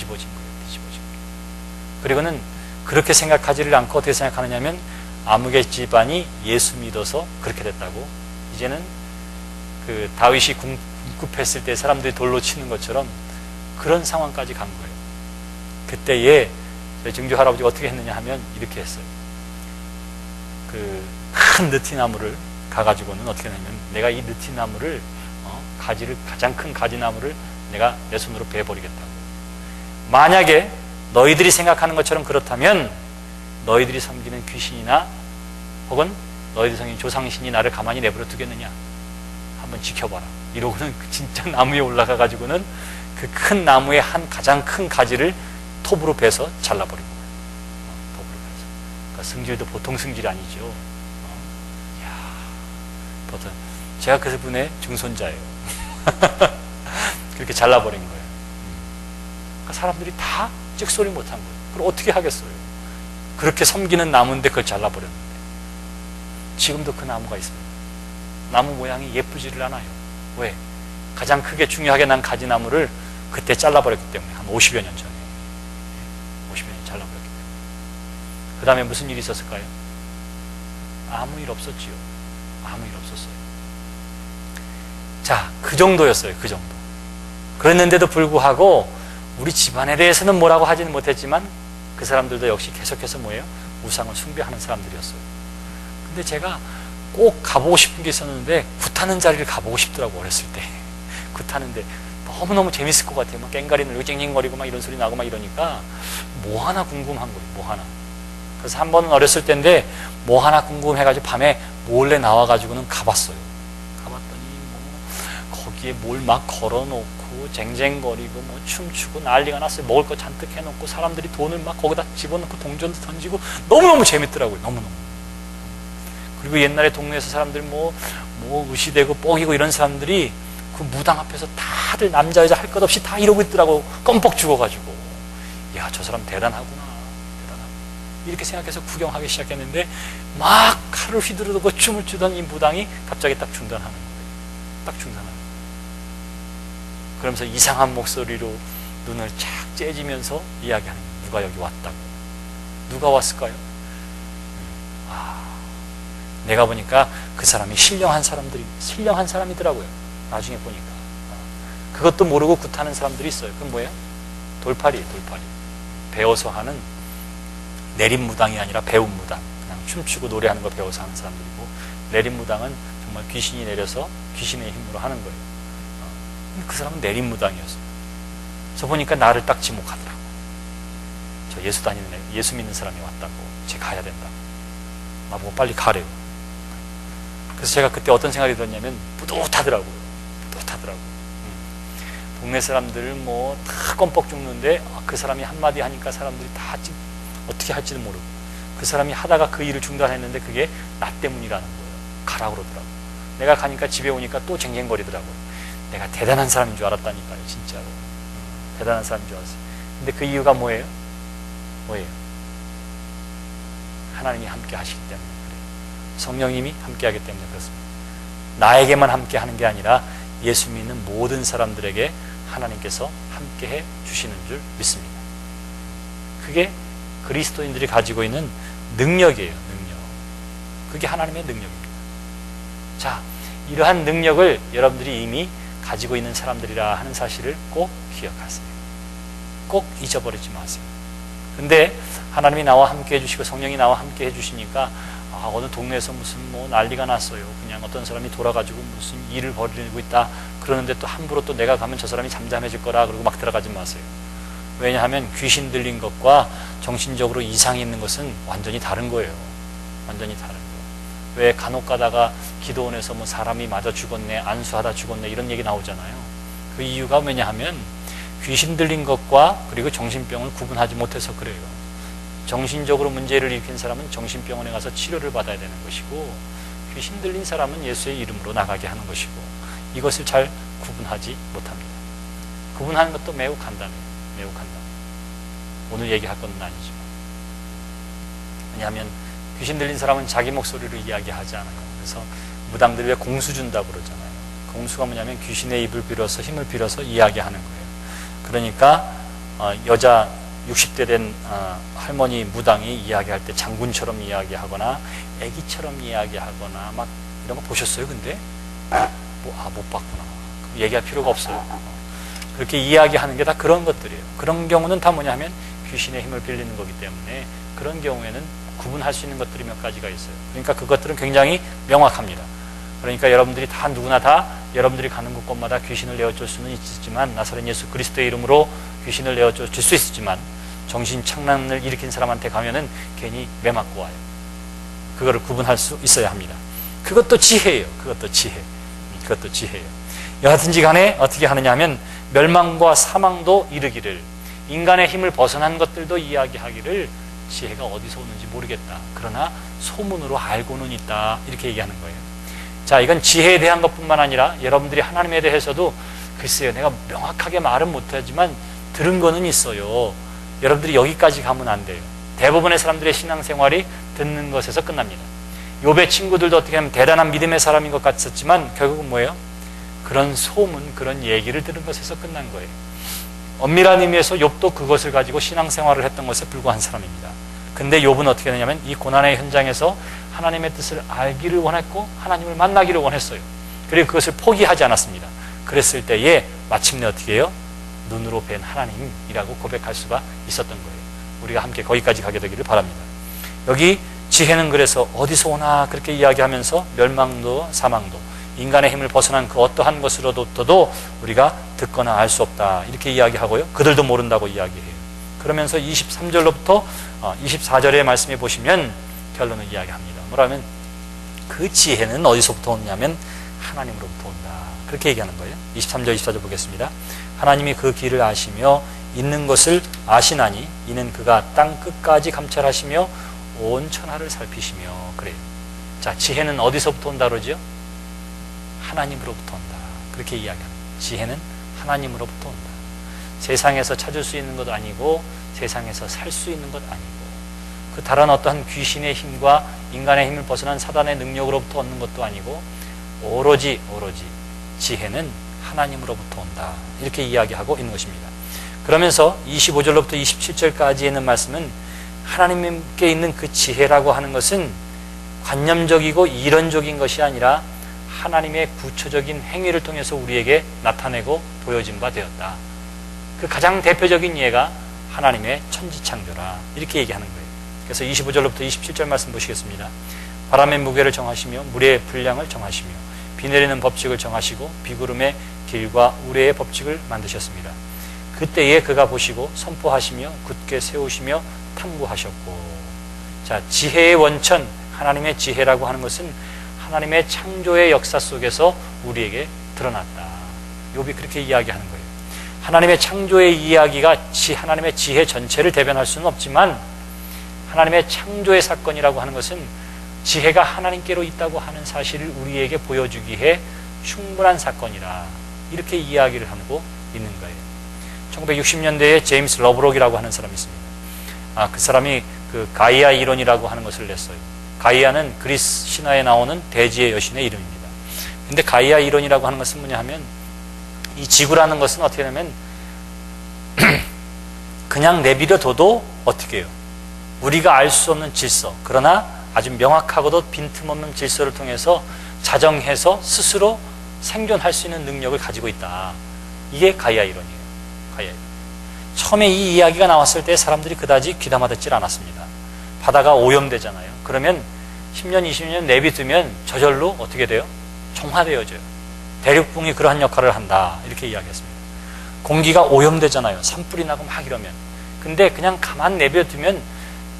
뒤집어진 거예요. 뒤집어진 거예요. 그리고는 그렇게 생각하지를 않고 어떻게 생각하느냐면 아무개 집안이 예수 믿어서 그렇게 됐다고, 이제는 그 다윗이 궁급했을 때 사람들이 돌로 치는 것처럼 그런 상황까지 간 거예요. 그때에 저희 증조 할아버지가 어떻게 했느냐 하면 이렇게 했어요. 그 큰 느티나무를 가가지고는 어떻게 했냐면, 내가 이 느티나무를 가지를, 가장 큰 가지나무를 내가 내 손으로 베어버리겠다고. 만약에 너희들이 생각하는 것처럼 그렇다면 너희들이 섬기는 귀신이나 혹은 너희들이 섬기는 조상신이 나를 가만히 내버려 두겠느냐, 한번 지켜봐라. 이러고는 진짜 나무에 올라가가지고는 그 큰 나무의 한 가장 큰 가지를 톱으로 베서 잘라버린 거예요. 톱으로 베서. 그러니까 승질도 보통 승질이 아니죠. 이야, 보통. 제가 그분의 증손자예요. 그렇게 잘라버린 거예요. 그러니까 사람들이 다 찍소리 못한 거예요. 그걸 어떻게 하겠어요? 그렇게 섬기는 나무인데 그걸 잘라버렸는데. 지금도 그 나무가 있습니다. 나무 모양이 예쁘지를 않아요. 왜? 가장 크게 중요하게 난 가지나무를 그때 잘라버렸기 때문에. 한 50여 년 전에. 50여 년 잘라버렸기 때문에. 그 다음에 무슨 일이 있었을까요? 아무 일 없었지요. 아무 일 없었어요. 자, 그 정도였어요. 그 정도. 그랬는데도 불구하고 우리 집안에 대해서는 뭐라고 하지는 못했지만 그 사람들도 역시 계속해서 뭐예요? 우상을 숭배하는 사람들이었어요. 근데 제가 꼭 가보고 싶은 게 있었는데 굿하는 자리를 가보고 싶더라고. 어렸을 때 굿하는데 너무너무 재밌을 것 같아요. 막 깽가리 놀고 찡찡거리고 막 이런 소리 나고 막 이러니까 뭐 하나 궁금한 거예요. 뭐 하나. 그래서 한 번은 어렸을 때인데 뭐 하나 궁금해가지고 밤에 몰래 나와가지고는 가봤어요. 가봤더니 뭐 거기에 뭘 막 걸어놓고 쟁쟁거리고 뭐 춤추고 난리가 났어요. 먹을 거 잔뜩 해놓고 사람들이 돈을 막 거기다 집어넣고 동전도 던지고 너무너무 재밌더라고요. 너무너무. 그리고 옛날에 동네에서 사람들 뭐 의시되고 뻑이고 이런 사람들이 그 무당 앞에서 다들 남자 여자 할 것 없이 다 이러고 있더라고. 껌뻑 죽어가지고. 야, 저 사람 대단하구나. 대단하고. 이렇게 생각해서 구경하기 시작했는데 막 칼을 휘두르고 춤을 추던 이 무당이 갑자기 딱 중단하는 거예요. 딱 중단하는 거예요. 그러면서 이상한 목소리로 눈을 착 째지면서 이야기하는 거예요. 누가 여기 왔다고. 누가 왔을까요? 내가 보니까 그 사람이 신령한 사람이더라고요. 나중에 보니까. 그것도 모르고 굿하는 사람들이 있어요. 그건 뭐예요? 돌팔이에요, 돌팔이. 배워서 하는 내림무당이 아니라 배움무당. 그냥 춤추고 노래하는 거 배워서 하는 사람들이고, 내림무당은 정말 귀신이 내려서 귀신의 힘으로 하는 거예요. 그 사람은 내림무당이었어요. 그래서 보니까 나를 딱 지목하더라고. 저 예수 믿는 사람이 왔다고. 쟤 가야 된다고. 나보고 빨리 가래요. 그래서 제가 그때 어떤 생각이 들었냐면 뿌듯하더라고요. 뿌듯하더라고요. 동네 사람들 뭐 다 껌뻑 죽는데 그 사람이 한마디 하니까 사람들이 다 어떻게 할지도 모르고, 그 사람이 하다가 그 일을 중단했는데 그게 나 때문이라는 거예요. 가라 그러더라고요. 내가 가니까 집에 오니까 또 쟁쟁거리더라고요. 내가 대단한 사람인 줄 알았다니까요. 진짜로. 대단한 사람인 줄 알았어요. 근데 그 이유가 뭐예요? 뭐예요? 하나님이 함께 하시기 때문에 그래요. 성령님이 함께 하기 때문에 그렇습니다. 나에게만 함께 하는 게 아니라 예수 믿는 모든 사람들에게 하나님께서 함께 해 주시는 줄 믿습니다. 그게 그리스도인들이 가지고 있는 능력이에요. 능력. 그게 하나님의 능력입니다. 자, 이러한 능력을 여러분들이 이미 가지고 있는 사람들이라 하는 사실을 꼭 기억하세요. 꼭 잊어버리지 마세요. 근데 하나님이 나와 함께 해주시고 성령이 나와 함께 해주시니까 어느 동네에서 무슨 뭐 난리가 났어요. 그냥 어떤 사람이 돌아가지고 무슨 일을 벌이고 있다. 그러는데 또 함부로 또 내가 가면 저 사람이 잠잠해질 거라 그러고 막 들어가지 마세요. 왜냐하면 귀신 들린 것과 정신적으로 이상이 있는 것은 완전히 다른 거예요. 완전히 다른 거예요. 왜 간혹 가다가 기도원에서 뭐 사람이 맞아 죽었네, 안수하다 죽었네 이런 얘기 나오잖아요. 그 이유가 왜냐하면 귀신 들린 것과 그리고 정신병을 구분하지 못해서 그래요. 정신적으로 문제를 일으킨 사람은 정신병원에 가서 치료를 받아야 되는 것이고, 귀신 들린 사람은 예수의 이름으로 나가게 하는 것이고, 이것을 잘 구분하지 못합니다. 구분하는 것도 매우 간단해요. 매우 간단해요. 오늘 얘기할 건 아니지만. 왜냐하면 귀신 들린 사람은 자기 목소리로 이야기하지 않아요. 그래서 무당들이 왜 공수 준다고 그러잖아요. 공수가 뭐냐면 귀신의 입을 빌어서 힘을 빌어서 이야기하는 거예요. 그러니까 여자 60대 된 할머니 무당이 이야기할 때 장군처럼 이야기하거나 애기처럼 이야기하거나 막 이런 거 보셨어요? 근데 못 봤구나. 얘기할 필요가 없어요. 그렇게 이야기하는 게 다 그런 것들이에요. 그런 경우는 다 뭐냐 하면 귀신의 힘을 빌리는 거기 때문에 그런 경우에는 구분할 수 있는 것들이 몇 가지가 있어요. 그러니까 그것들은 굉장히 명확합니다. 그러니까 여러분들이 다 누구나 다 여러분들이 가는 곳곳마다 귀신을 내어줄 수는 있지만 나사렛 예수 그리스도의 이름으로 귀신을 내어줄 수 있지만 정신 착란을 일으킨 사람한테 가면은 괜히 매 맞고 와요. 그거를 구분할 수 있어야 합니다. 그것도 지혜예요. 그것도 지혜예요. 여하튼지 간에 어떻게 하느냐 하면 멸망과 사망도 이르기를 인간의 힘을 벗어난 것들도 이야기하기를 지혜가 어디서 오는지 모르겠다. 그러나 소문으로 알고는 있다. 이렇게 얘기하는 거예요. 자, 이건 지혜에 대한 것뿐만 아니라 여러분들이 하나님에 대해서도 글쎄요, 내가 명확하게 말은 못하지만 들은 거는 있어요. 여러분들이 여기까지 가면 안 돼요. 대부분의 사람들의 신앙생활이 듣는 것에서 끝납니다. 욥의 친구들도 어떻게 하면 대단한 믿음의 사람인 것 같았지만 결국은 뭐예요? 그런 소문, 그런 얘기를 들은 것에서 끝난 거예요. 엄밀한 의미에서 욥도 그것을 가지고 신앙생활을 했던 것에 불과한 사람입니다. 근데 욥은 어떻게 되냐면 이 고난의 현장에서 하나님의 뜻을 알기를 원했고 하나님을 만나기를 원했어요. 그리고 그것을 포기하지 않았습니다. 그랬을 때에 마침내 어떻게 해요? 눈으로 뵌 하나님이라고 고백할 수가 있었던 거예요. 우리가 함께 거기까지 가게 되기를 바랍니다. 여기 지혜는 그래서 어디서 오나 그렇게 이야기하면서 멸망도 사망도 인간의 힘을 벗어난 그 어떠한 것으로부터도 우리가 듣거나 알 수 없다 이렇게 이야기하고요. 그들도 모른다고 이야기해요. 그러면서 23절로부터 24절의 말씀에 보시면 결론을 이야기합니다. 뭐라면 그 지혜는 어디서부터 오냐면 하나님으로부터 온다. 그렇게 얘기하는 거예요. 23절 24절 보겠습니다. 하나님이 그 길을 아시며 있는 것을 아시나니 이는 그가 땅 끝까지 감찰하시며 온 천하를 살피시며 그래요. 자, 지혜는 어디서부터 온다 그러죠? 하나님으로부터 온다. 그렇게 이야기합니다. 지혜는 하나님으로부터 온다. 세상에서 찾을 수 있는 것 아니고 세상에서 살 수 있는 것 아니고 그 다른 어떠한 귀신의 힘과 인간의 힘을 벗어난 사단의 능력으로부터 얻는 것도 아니고 오로지 지혜는 하나님으로부터 온다. 이렇게 이야기하고 있는 것입니다. 그러면서 25절로부터 27절까지 있는 말씀은 하나님께 있는 그 지혜라고 하는 것은 관념적이고 이론적인 것이 아니라 하나님의 구체적인 행위를 통해서 우리에게 나타내고 보여진 바 되었다. 그 가장 대표적인 예가 하나님의 천지창조라 이렇게 얘기하는 거예요. 그래서 25절로부터 27절 말씀 보시겠습니다. 바람의 무게를 정하시며 물의 분량을 정하시며 비 내리는 법칙을 정하시고 비구름의 길과 우레의 법칙을 만드셨습니다. 그때에 그가 보시고 선포하시며 굳게 세우시며 탐구하셨고. 자, 지혜의 원천, 하나님의 지혜라고 하는 것은 하나님의 창조의 역사 속에서 우리에게 드러났다. 욥이 그렇게 이야기하는 거예요. 하나님의 창조의 이야기가 하나님의 지혜 전체를 대변할 수는 없지만 하나님의 창조의 사건이라고 하는 것은 지혜가 하나님께로 있다고 하는 사실을 우리에게 보여주기에 충분한 사건이라 이렇게 이야기를 하고 있는 거예요. 1960년대에 제임스 러브록이라고 하는 사람이 있습니다. 그 사람이 그 가이아 이론이라고 하는 것을 냈어요. 가이아는 그리스 신화에 나오는 대지의 여신의 이름입니다. 근데 가이아 이론이라고 하는 것은 뭐냐 하면 이 지구라는 것은 어떻게 되냐면 그냥 내버려둬도 어떻게 해요? 우리가 알 수 없는 질서, 그러나 아주 명확하고도 빈틈없는 질서를 통해서 자정해서 스스로 생존할 수 있는 능력을 가지고 있다. 이게 가이아 이론이에요. 가이아 이론. 처음에 이 이야기가 나왔을 때 사람들이 그다지 귀담아 듣질 않았습니다. 바다가 오염되잖아요. 그러면 10년, 20년 내비두면 저절로 어떻게 돼요? 정화되어져요. 대륙붕이 그러한 역할을 한다. 이렇게 이야기했습니다. 공기가 오염되잖아요. 산불이 나고 막 이러면. 근데 그냥 가만 내버려두면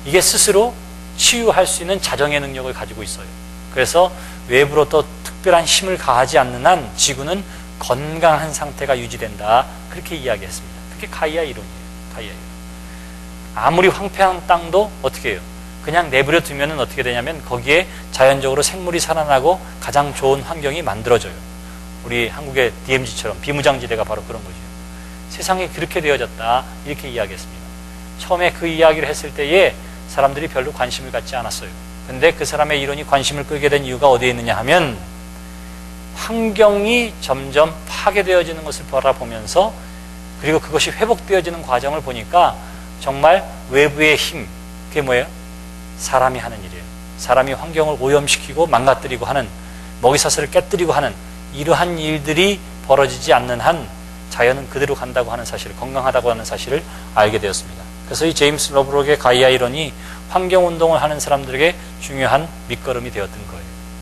이게 스스로 치유할 수 있는 자정의 능력을 가지고 있어요. 그래서 외부로 또 특별한 힘을 가하지 않는 한 지구는 건강한 상태가 유지된다. 그렇게 이야기했습니다. 그게 가이아 이론이에요. 가이아 이론. 아무리 황폐한 땅도 어떻게 해요? 그냥 내버려 두면은 어떻게 되냐면 거기에 자연적으로 생물이 살아나고 가장 좋은 환경이 만들어져요. 우리 한국의 DMZ처럼 비무장지대가 바로 그런 거죠. 세상이 그렇게 되어졌다. 이렇게 이야기했습니다. 처음에 그 이야기를 했을 때에 사람들이 별로 관심을 갖지 않았어요. 근데 그 사람의 이론이 관심을 끌게 된 이유가 어디에 있느냐 하면 환경이 점점 파괴되어지는 것을 바라보면서 그리고 그것이 회복되어지는 과정을 보니까 정말 외부의 힘, 그게 뭐예요? 사람이 하는 일이에요. 사람이 환경을 오염시키고 망가뜨리고 하는, 먹이사슬을 깨뜨리고 하는 이러한 일들이 벌어지지 않는 한 자연은 그대로 간다고 하는 사실을, 건강하다고 하는 사실을 알게 되었습니다. 그래서 이 제임스 러브록의 가이아 이론이 환경운동을 하는 사람들에게 중요한 밑거름이 되었던 거예요.